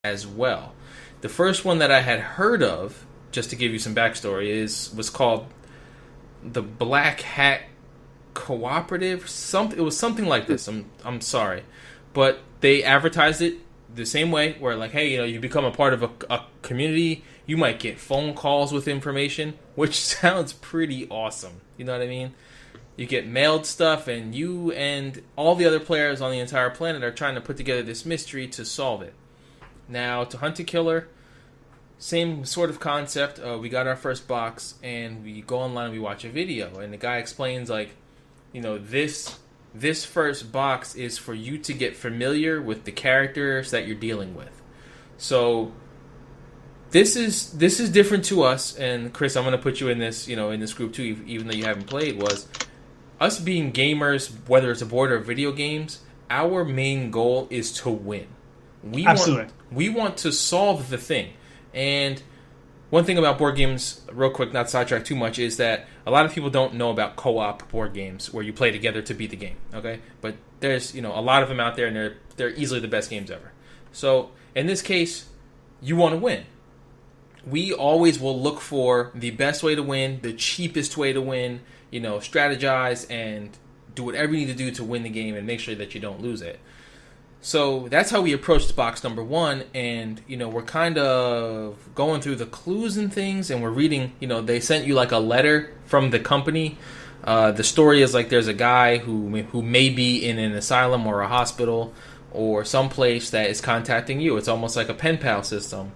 as well. The first one that I had heard of, just to give you some backstory, was called the Black Hat Cooperative. It was something like this. I'm sorry, but they advertised it the same way, where like, hey, you become a part of a community, you might get phone calls with information, which sounds pretty awesome. You know what I mean? You get mailed stuff, and you and all the other players on the entire planet are trying to put together this mystery to solve it. Now, to Hunt a Killer, same sort of concept. We got our first box, and we go online and we watch a video, and the guy explains like, this first box is for you to get familiar with the characters that you're dealing with. So this is different to us, and Chris, I'm going to put you in this, in this group too, even though you haven't played. Was us being gamers, whether it's a board or video games, our main goal is to win. Absolutely. We want to solve the thing. And one thing about board games, real quick, not sidetrack too much, is that a lot of people don't know about co-op board games where you play together to beat the game. Okay, but there's a lot of them out there, and they're easily the best games ever. So in this case, you want to win. We always will look for the best way to win, the cheapest way to win. Strategize and do whatever you need to do to win the game and make sure that you don't lose it. So that's how we approached box number one, and we're kind of going through the clues and things, and we're reading. They sent you like a letter from the company. The story is like there's a guy who may be in an asylum or a hospital or someplace that is contacting you. It's almost like a pen pal system.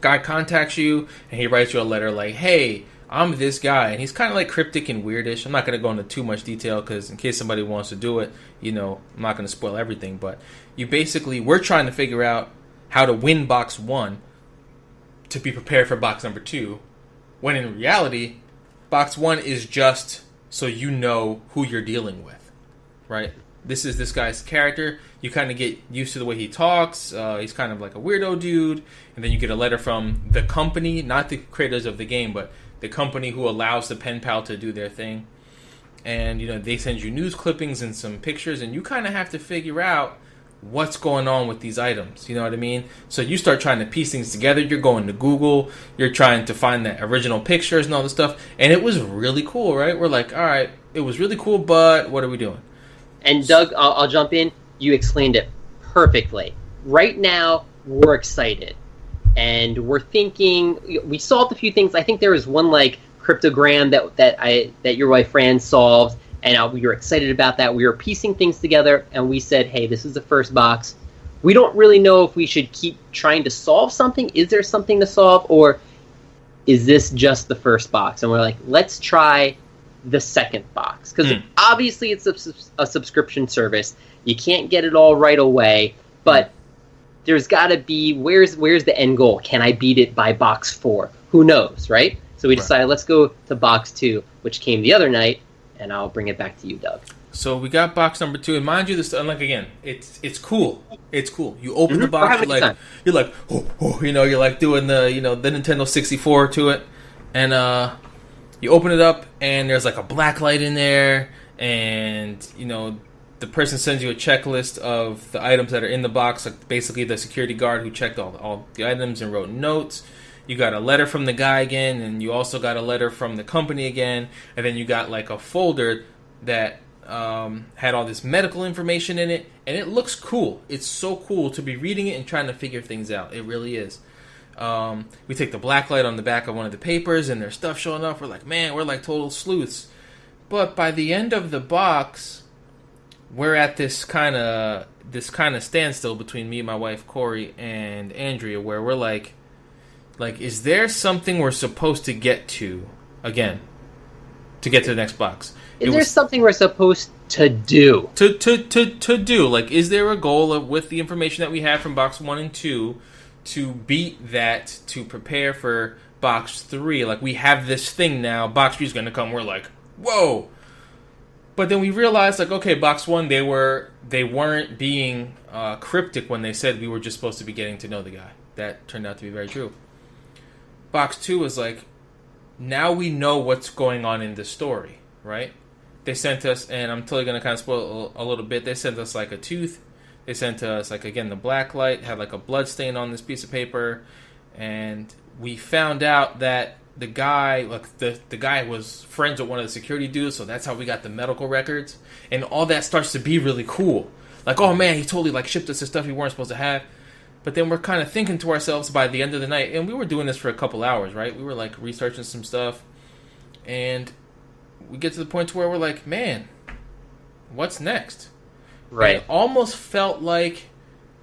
Guy contacts you, and he writes you a letter like, "Hey, I'm this guy," and he's kind of like cryptic and weirdish. I'm not going to go into too much detail because in case somebody wants to do it, I'm not going to spoil everything. But we're trying to figure out how to win box one to be prepared for box number two, when in reality, box one is just so you know who you're dealing with, right? This is this guy's character. You kind of get used to the way he talks. He's kind of like a weirdo dude. And then you get a letter from the company, not the creators of the game, but the company who allows the pen pal to do their thing. And, they send you news clippings and some pictures, and you kind of have to figure out what's going on with these items. You know what I mean? So you start trying to piece things together. You're going to Google. You're trying to find the original pictures and all this stuff. And it was really cool, right? We're like, all right, it was really cool, but what are we doing? And Doug, I'll jump in. You explained it perfectly. Right now, we're excited. And we're thinking, we solved a few things. I think there was one like cryptogram that your wife Fran solved, and we were excited about that. We were piecing things together, and we said, hey, this is the first box. We don't really know if we should keep trying to solve something. Is there something to solve, or is this just the first box? And we're like, let's try the second box. Because obviously it's a subscription service. You can't get it all right away, but there's got to be, where's the end goal? Can I beat it by box 4? Who knows, right? So we decided, let's go to box 2, which came the other night, and I'll bring it back to you, Doug. So we got box number 2, and mind you, this, like, again, it's cool. It's cool. You open the box, you're like, oh, you're like doing the Nintendo 64 to it, and you open it up, and there's like a black light in there, and the person sends you a checklist of the items that are in the box, like basically the security guard who checked all the items and wrote notes. You got a letter from the guy again, and you also got a letter from the company again, and then you got like a folder that had all this medical information in it, and it looks cool. It's so cool to be reading it and trying to figure things out. It really is. We take the black light on the back of one of the papers, and there's stuff showing up. We're like, man, we're like total sleuths. But by the end of the box, we're at this kind of standstill between me and my wife Corey and Andrea, where we're like, is there something we're supposed to get to again to get to the next box? Is there something we're supposed to do? To do, like, is there a goal with the information that we have from box 1 and 2 to beat that, to prepare for box 3? Like, we have this thing now. Box 3 is going to come. We're like, whoa. But then we realized, like, okay, box 1, they weren't being cryptic when they said we were just supposed to be getting to know the guy. That turned out to be very true. Box 2 was like, now we know what's going on in the story, right? They sent us, and I'm totally going to kind of spoil a little bit, they sent us like a tooth They sent us, like, again, the black light had like a blood stain on this piece of paper, and we found out that the guy, like the guy was friends with one of the security dudes, so that's how we got the medical records, and all that starts to be really cool. Like, oh man, he totally like shipped us the stuff we weren't supposed to have. But then we're kind of thinking to ourselves by the end of the night, and we were doing this for a couple hours, right? We were like researching some stuff, and we get to the point where we're like, man, what's next? Right. And it almost felt like,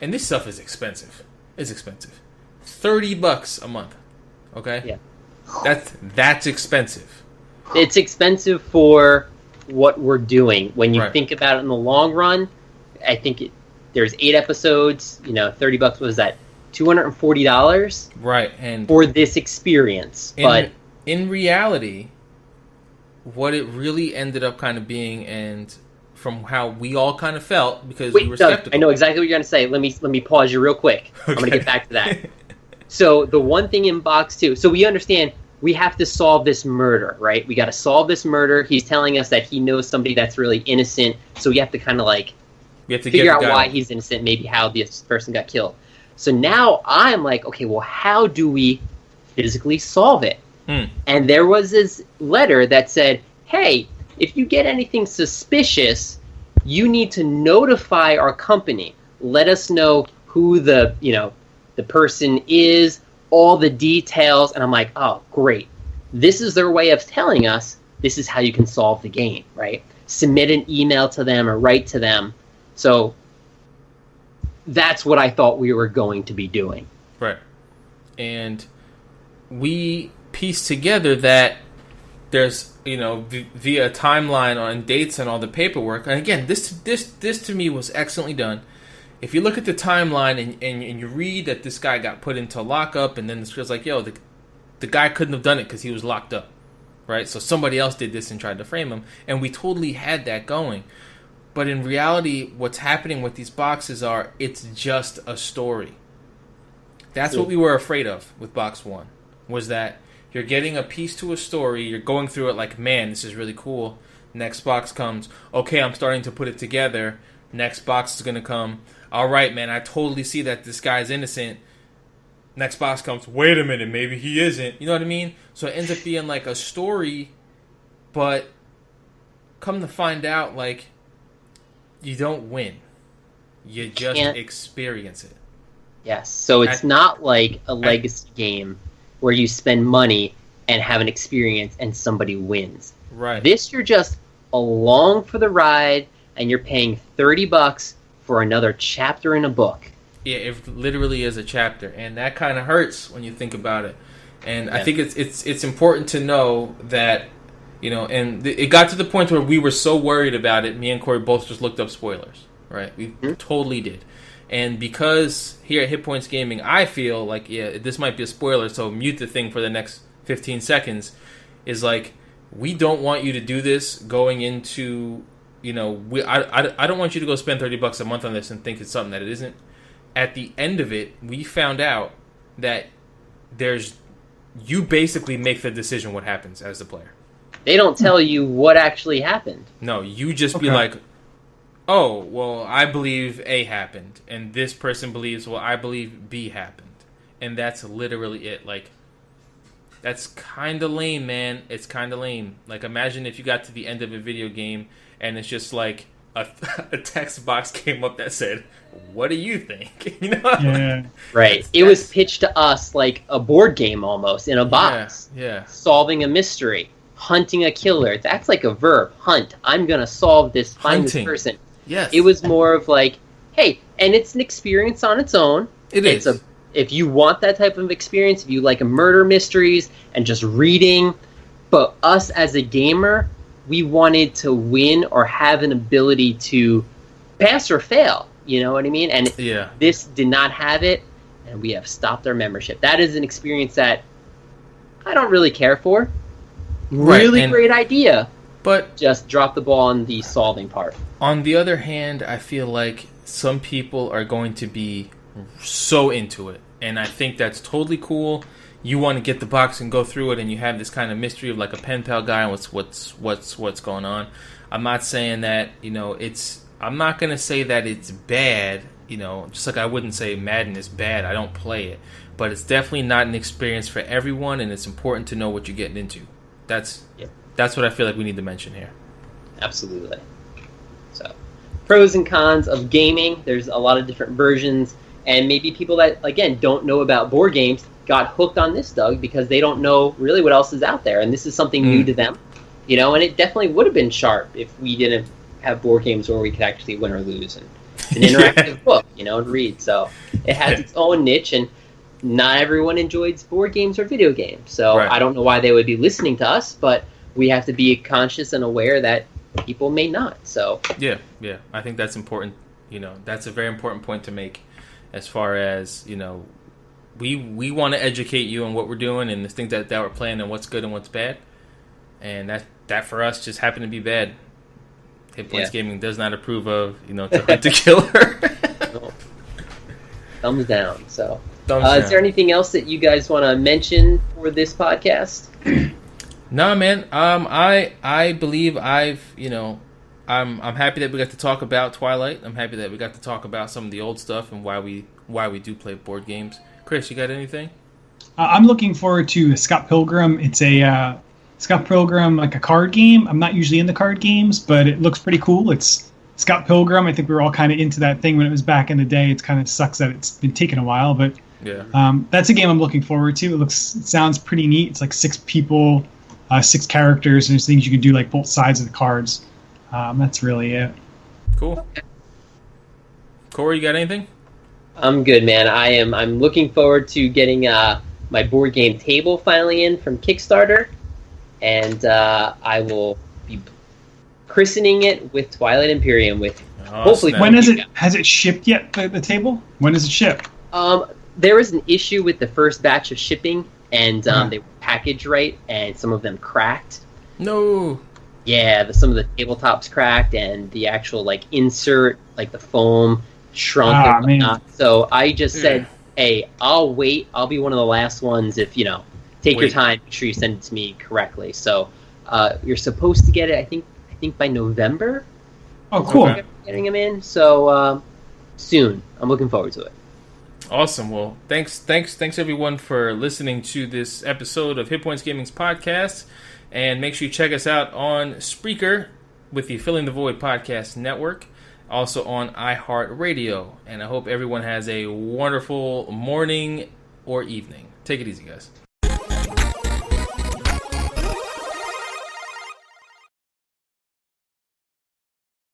and this stuff is expensive. It's expensive. $30 a month. Okay? Yeah. That's expensive. It's expensive for what we're doing. When you Right. think about it in the long run, I think there's 8 episodes. $30 was that $240 Right. And for this experience. But in reality, what it really ended up kind of being, and from how we all kind of felt, because we were Doug, skeptical. I know exactly what you're going to say. Let me pause you real quick. I'm going to Okay. get back to that. So the one thing in box 2, so we understand we have to solve this murder, right? We got to solve this murder. He's telling us that he knows somebody that's really innocent, so we have to kind of like We have to figure get out the guy. why he's innocent, maybe how this person got killed. So now I'm like, okay, well, how do we physically solve it? And there was this letter that said, hey, if you get anything suspicious, you need to notify our company. Let us know who the person is, all the details. And I'm like, oh, great. This is their way of telling us this is how you can solve the game, right? Submit an email to them or write to them. So that's what I thought we were going to be doing. Right. And we pieced together that there's, via timeline on dates and all the paperwork. And again, this to me was excellently done. If you look at the timeline and you read that this guy got put into lockup, and then it's just like, yo, the guy couldn't have done it because he was locked up, right? So somebody else did this and tried to frame him, and we totally had that going. But in reality, what's happening with these boxes it's just a story. That's what we were afraid of with box 1, was that you're getting a piece to a story, you're going through it like, man, this is really cool. Next box comes, okay, I'm starting to put it together. Next box is going to come, all right, man, I totally see that this guy's innocent. Next box comes, wait a minute, maybe he isn't. You know what I mean? So it ends up being like a story, but come to find out, like, you don't win. You just experience it. Yes, so it's not like a legacy game where you spend money and have an experience and somebody wins. Right. This, you're just along for the ride, and you're paying $30 for another chapter in a book. Yeah, it literally is a chapter, and that kind of hurts when you think about it. And I think it's important to know that, and it got to the point where we were so worried about it, me and Corey both just looked up spoilers, right? We totally did. And because here at Hit Points Gaming, I feel like, this might be a spoiler, so mute the thing for the next 15 seconds, is like, we don't want you to do this going into, I don't want you to go spend $30 a month on this and think it's something that it isn't. At the end of it, we found out that you basically make the decision what happens as the player. They don't tell you what actually happened. No, you just be like, oh, well, I believe A happened, and this person believes, well, I believe B happened. And that's literally it. Like, that's kind of lame, man. It's kind of lame. Like, imagine if you got to the end of a video game, and it's just like a text box came up that said, what do you think? Yeah. Right. It was pitched to us like a board game almost, in a box. Yeah. Solving a mystery. Hunting a killer. That's like a verb. Hunt. I'm going to solve this, find this person. Yes. It was more of like, hey, and it's an experience on its own. It's is. If you want that type of experience, if you like murder mysteries and just reading, but us as a gamer, we wanted to win or have an ability to pass or fail. You know what I mean? And this did not have it, and we have stopped our membership. That is an experience that I don't really care for. Really great idea, but just drop the ball on the solving part. On the other hand, I feel like some people are going to be so into it, and I think that's totally cool. You want to get the box and go through it, and you have this kind of mystery of like a pen pal guy and what's going on. I'm not saying that I'm not going to say that it's bad, you know, just like I wouldn't say Madden is bad. I don't play it. But it's definitely not an experience for everyone, and it's important to know what you're getting into. That's what I feel like we need to mention here. Absolutely. So, pros and cons of gaming. There's a lot of different versions, and maybe people that, again, don't know about board games got hooked on this, Doug, because they don't know really what else is out there, and this is something new to them. You know, and it definitely would have been sharp if we didn't have board games where we could actually win or lose, and an interactive book, you know, and read. So it has its own niche, and not everyone enjoys board games or video games. So I don't know why they would be listening to us, but we have to be conscious and aware that people may not. So yeah, I think that's important. You know, that's a very important point to make, as far as, you know, we want to educate you on what we're doing and the things that we're playing and what's good and what's bad. And that for us just happened to be bad. Hit Points Gaming does not approve of, you know, to hunt a killer. No. Thumbs down. So, Thumbs down. Is there anything else that you guys want to mention for this podcast? No, man. I believe you know, I'm happy that we got to talk about Twilight. I'm happy that we got to talk about some of the old stuff and why we do play board games. Chris, you got anything? I'm looking forward to Scott Pilgrim. It's a Scott Pilgrim, like a card game. I'm not usually into card games, but it looks pretty cool. It's Scott Pilgrim. I think we were all kind of into that thing when it was back in the day. It kind of sucks that it's been taking a while, but that's a game I'm looking forward to. It sounds pretty neat. It's like 6 people, 6 characters, and there's things you can do like both sides of the cards. That's really it. Cool. Corey, you got anything? I'm good, man. I'm looking forward to getting my board game table finally in from Kickstarter, and I will be christening it with Twilight Imperium. Hopefully, when has it shipped yet? The table? When does it ship? There was an issue with the first batch of shipping, and they were packaged right, and some of them cracked. No. Yeah, some of the tabletops cracked, and the actual like insert, like the foam, shrunk and whatnot. So I just said, hey, I'll wait. I'll be one of the last ones if, you know, take your time, make sure you send it to me correctly. So you're supposed to get it, I think by November. Oh, cool. Getting them in. So soon. I'm looking forward to it. Awesome. Well, thanks everyone for listening to this episode of Hit Points Gaming's podcast. And make sure you check us out on Spreaker with the Filling the Void Podcast Network. Also on iHeartRadio. And I hope everyone has a wonderful morning or evening. Take it easy, guys.